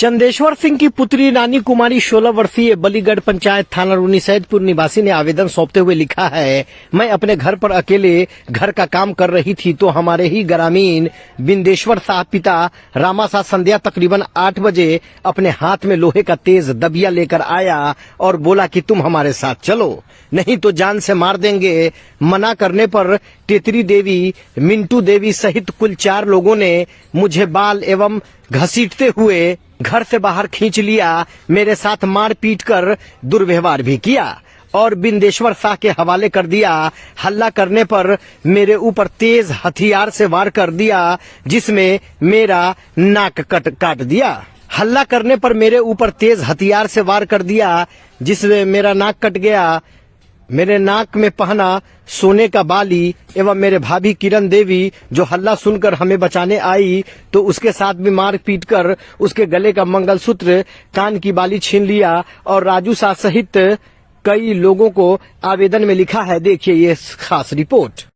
चंदेश्वर सिंह की पुत्री रानी कुमारी 16 वर्षीय बलीगढ़ पंचायत थाना रूनी सैदपुर निवासी ने आवेदन सौंपते हुए लिखा है, मैं अपने घर पर अकेले घर का काम कर रही थी तो हमारे ही ग्रामीण बिंदेश्वर साहब पिता रामा साह संध्या तकरीबन 8 बजे अपने हाथ में लोहे का तेज दबिया लेकर आया और बोला कि तुम हमारे साथ चलो, नहीं तो जान से मार देंगे। मना करने पर टेतरी देवी, मिंटू देवी सहित कुल 4 लोगों ने मुझे बाल एवं घसीटते हुए घर से बाहर खींच लिया, मेरे साथ मार पीट कर दुर्व्यवहार भी किया और बिंदेश्वर शाह के हवाले कर दिया। हल्ला करने पर मेरे ऊपर तेज हथियार से वार कर दिया, जिसमें मेरा नाक काट दिया। हल्ला करने पर मेरे ऊपर तेज हथियार से वार कर दिया, जिसमें मेरा नाक कट गया। मेरे नाक में पहना सोने का बाली एवं मेरे भाभी किरण देवी जो हल्ला सुनकर हमें बचाने आई तो उसके साथ भी मार पीट कर उसके गले का मंगलसूत्र, कान की बाली छीन लिया और राजू शाह सहित कई लोगों को आवेदन में लिखा है। देखिए ये खास रिपोर्ट।